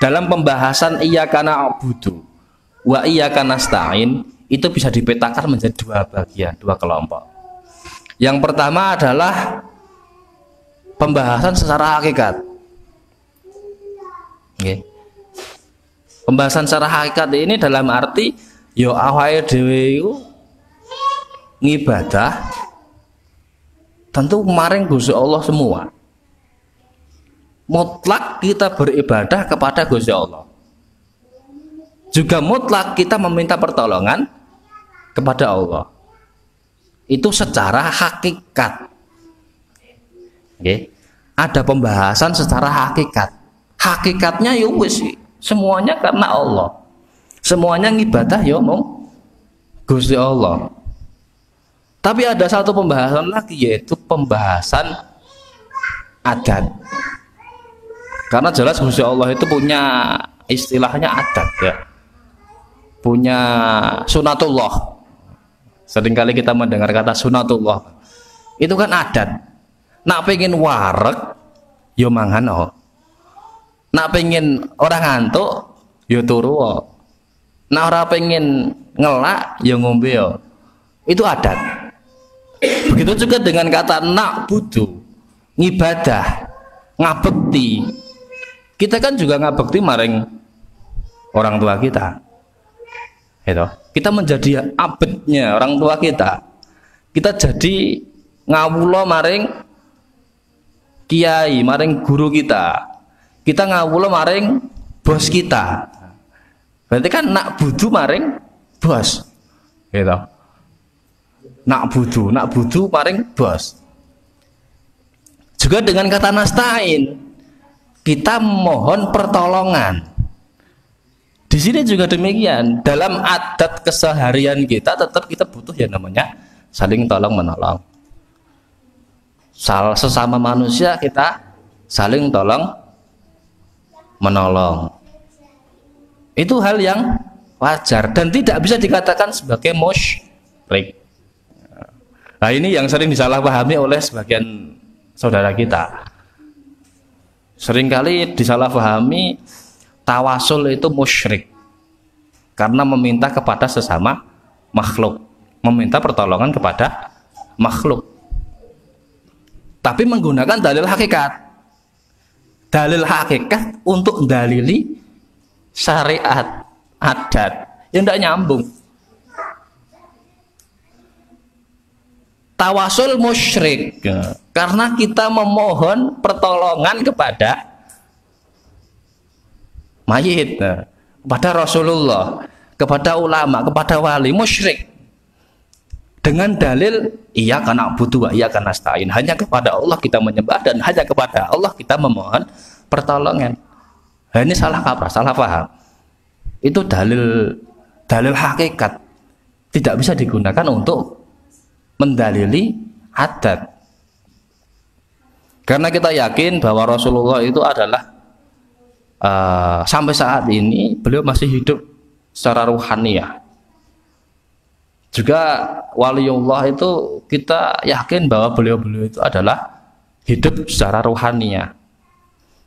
dalam pembahasan iyyaka na'budu wa iyyaka nasta'in itu bisa dipetakan menjadi dua bagian, dua kelompok. Yang pertama adalah pembahasan secara hakikat. Okay. Pembahasan secara hakikat ini dalam arti yo awake dhewe iku ngibadah tentu maring Gusti Allah semua. Mutlak kita beribadah kepada Gusti Allah. Juga mutlak kita meminta pertolongan kepada Allah. Itu secara hakikat. Oke. Ada pembahasan secara hakikat. Hakikatnya ya wis semuanya karena Allah. Semuanya ngibadah ya mong Gusti Allah. Tapi ada satu pembahasan lagi, yaitu pembahasan adat. Karena jelas Gusti Allah itu punya istilahnya adat ya. Punya sunatullah. Seringkali kita mendengar kata sunatullah. Itu kan adat. Nak pengen wareg yo mangan oh. Nak pengen orang ngantuk yo turu oh. Nak ora pengen ngelak yo ngombe oh. Itu adat. Begitu juga dengan kata na'budu, ngibadah, ngabekti. Kita kan juga ngabekti maring orang tua kita. Gitu. Kita menjadi abednya orang tua kita. Kita jadi ngawula maring kiai, maring guru kita. Kita ngawula maring bos kita. Berarti kan na'budu maring bos. Gitu. Na'budu maring bos. Juga dengan kata nasta'in, kita mohon pertolongan. Di sini juga demikian. Dalam adat keseharian kita tetap kita butuh yang namanya saling tolong menolong. Sesama manusia kita saling tolong menolong. Itu hal yang wajar dan tidak bisa dikatakan sebagai musyrik. Nah ini yang sering disalahpahami oleh sebagian saudara kita. Seringkali disalahpahami tawasul itu musyrik karena meminta kepada sesama makhluk, meminta pertolongan kepada makhluk, tapi menggunakan dalil hakikat untuk dalili syariat adat yang tidak nyambung. Tawasul musyrik karena kita memohon pertolongan kepada mayit, kepada Rasulullah, kepada ulama, kepada wali, musyrik dengan dalil iyyaka na'budu wa iyyaka nasta'in, hanya kepada Allah kita menyembah dan hanya kepada Allah kita memohon pertolongan. Nah, ini salah kaprah, salah paham. Itu dalil hakikat, tidak bisa digunakan untuk mendalili adat. Karena kita yakin bahwa Rasulullah itu adalah sampai saat ini beliau masih hidup secara ruhaniyah. Juga waliullah itu kita yakin bahwa beliau itu adalah hidup secara ruhaniyah.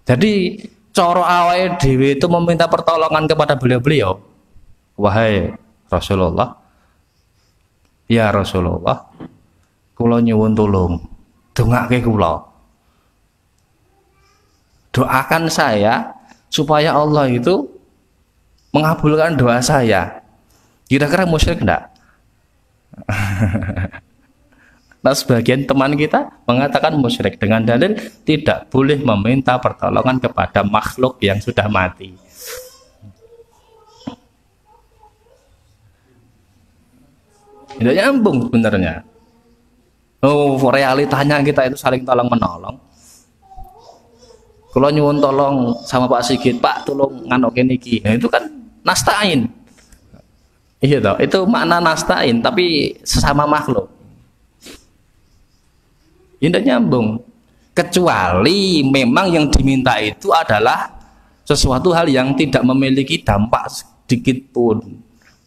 Jadi coro awake dhewe itu meminta pertolongan kepada beliau. Wahai Rasulullah, ya Rasulullah, kula nyuwun tulung, dongake kula. Doakan saya supaya Allah itu mengabulkan doa saya. Kira-kira musyrik enggak? Nah, sebagian teman kita mengatakan musyrik dengan dalil tidak boleh meminta pertolongan kepada makhluk yang sudah mati. Tidak nyambung sebenarnya. Oh, realitanya kita itu saling tolong menolong. Kalau nyuwun tolong sama Pak Sigit, Pak tolong nganokin iki. Nah, itu kan nasta'in. Iya toh, itu makna nasta'in tapi sesama makhluk. Tidak nyambung. Kecuali memang yang diminta itu adalah sesuatu hal yang tidak memiliki dampak sedikit pun.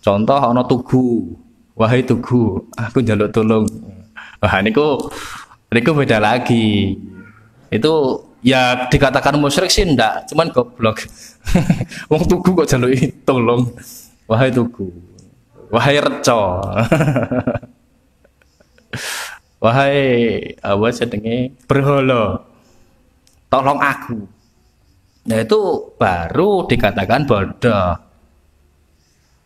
Contoh ono tugu. Wahai tugu, aku njaluk tolong. Wah, niku beda lagi. Itu Ya dikatakan musyrik sih ndak, cuman goblok. Wong tuku kok jaluki tolong. Wahai tuku. Wahai reca. Wahai apa jenenge berhala. Tolong aku. Nah itu baru dikatakan bodoh.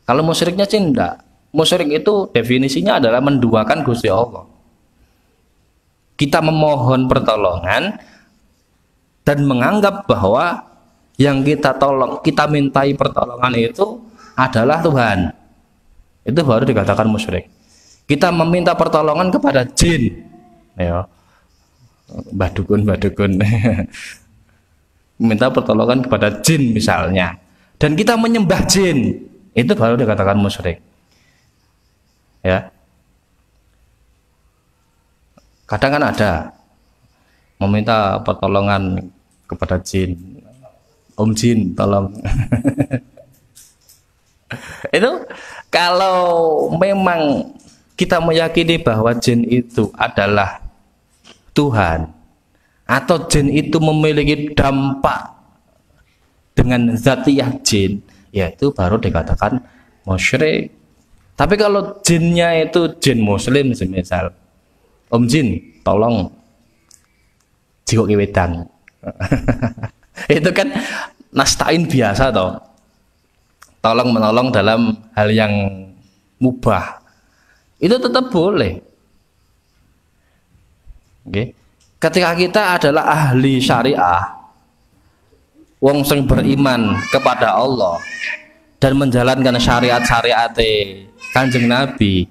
Kalau musyriknya sih enggak. Musyrik itu definisinya adalah menduakan Gusti Allah. Kita memohon pertolongan dan menganggap bahwa yang kita tolong, kita mintai pertolongan itu adalah Tuhan. Itu baru dikatakan musyrik. Kita meminta pertolongan kepada jin. Ya. Mbah dukun. Minta pertolongan kepada jin misalnya. Dan kita menyembah jin. Itu baru dikatakan musyrik. Ya. Kadang kan ada meminta pertolongan kepada jin. Om jin, tolong. Itu kalau memang kita meyakini bahwa jin itu adalah Tuhan atau jin itu memiliki dampak dengan zatiyah jin, ya itu baru dikatakan musyrik. Tapi kalau jinnya itu jin muslim semisal, Om jin tolong jiwa wedang. Itu kan nastain biasa toh, tolong menolong dalam hal yang mubah, itu tetap boleh. Okay. Ketika kita adalah ahli syariah, wong sing beriman kepada Allah dan menjalankan syariat-syariat Kanjeng Nabi,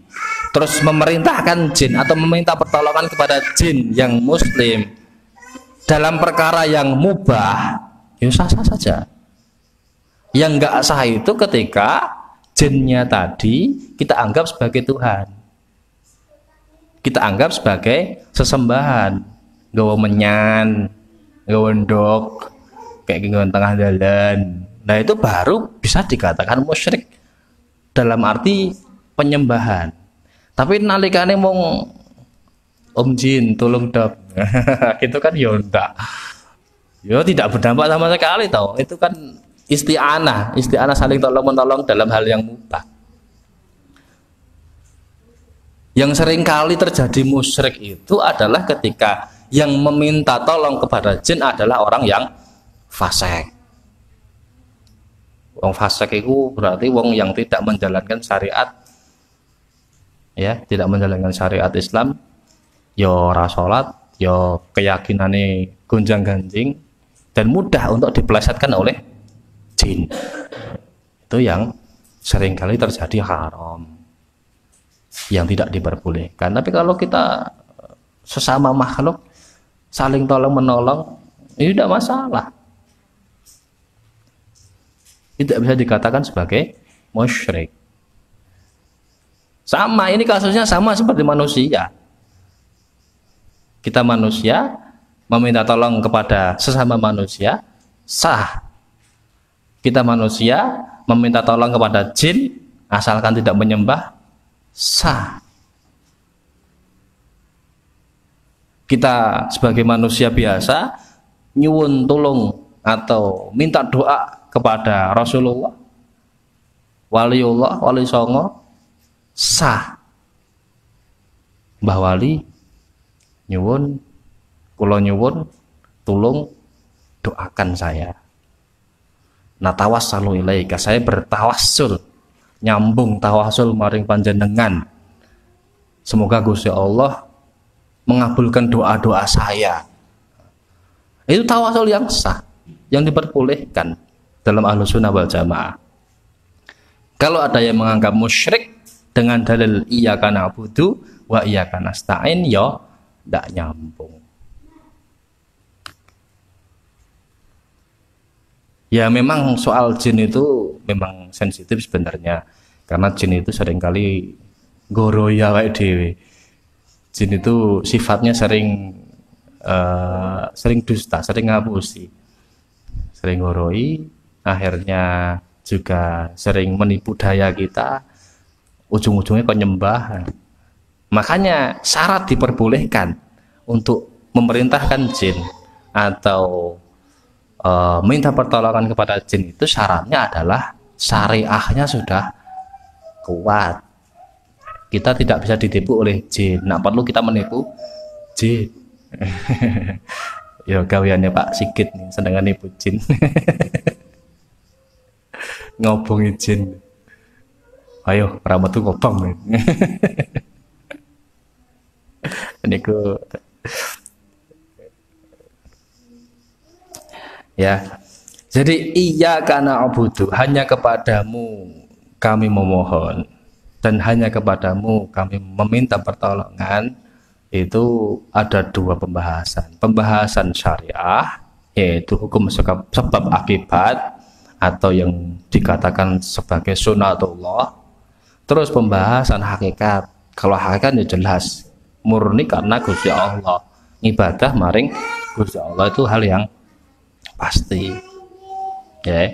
terus memerintahkan jin atau meminta pertolongan kepada jin yang muslim dalam perkara yang mubah, ya sah-sah saja. Yang enggak sah itu ketika jinnya tadi kita anggap sebagai Tuhan, kita anggap sebagai sesembahan, gawa menyan, gawa ndok, kayak gawa tengah jalan. Nah itu baru bisa dikatakan musyrik dalam arti penyembahan. Tapi nalikane mong Om jin tolong dok, itu kan ya enggak, ya tidak berdampak sama sekali tau. Itu kan isti'anah saling tolong menolong dalam hal yang mubah. Yang sering kali terjadi musyrik itu adalah ketika yang meminta tolong kepada jin adalah orang yang fasik. Wong fasik itu berarti wong yang tidak menjalankan syariat, ya, tidak menjalankan syariat Islam, ya ora salat, ya keyakinane gonjang-ganjing dan mudah untuk dipelesetkan oleh jin. Itu yang sering kali terjadi haram, yang tidak diperbolehkan. Tapi kalau kita sesama makhluk saling tolong menolong, ini tidak masalah, tidak bisa dikatakan sebagai musyrik. Sama, ini kasusnya sama seperti manusia. Kita manusia meminta tolong kepada sesama manusia, sah. Kita manusia meminta tolong kepada jin asalkan tidak menyembah, sah. Kita sebagai manusia biasa nyuwun tolong atau minta doa kepada Rasulullah, waliullah, wali songo, sah. Mbah wali nyuwun, kula nyuwun tulung doakan saya. Nah tawassalu ilaika, saya bertawassul, nyambung tawassul maring panjenengan. Semoga Gusti Allah mengabulkan doa-doa saya. Itu tawassul yang sah, yang diperbolehkan dalam Ahlussunnah wal Jamaah. Kalau ada yang menganggap musyrik dengan dalil iyyaka na'budu wa iyyaka nasta'in, ya tidak nyambung. Ya memang soal jin itu memang sensitif sebenarnya, karena jin itu seringkali goroya wae dhewe. Jin itu sifatnya sering dusta, sering ngapusi, sering goroi, akhirnya juga sering menipu daya kita, ujung-ujungnya kok nyembah. Makanya syarat diperbolehkan untuk memerintahkan jin atau minta pertolongan kepada jin itu syaratnya adalah syariahnya sudah kuat. Kita tidak bisa ditipu oleh jin. Nah, perlu kita menipu jin. Ya gaweannya Pak Sigit nih, sedangkan nipu jin. Ngobongi jin. Ayo, ramat tuh ngobong. Niku ya. Jadi iya karena abudu, hanya kepadamu kami memohon dan hanya kepadamu kami meminta pertolongan. Itu ada dua pembahasan syariah, yaitu hukum sebab akibat atau yang dikatakan sebagai sunatullah. Terus pembahasan hakikat. Kalau hakikat ya jelas murni karena Gusti Allah, ibadah maring Gusti Allah itu hal yang pasti, ya.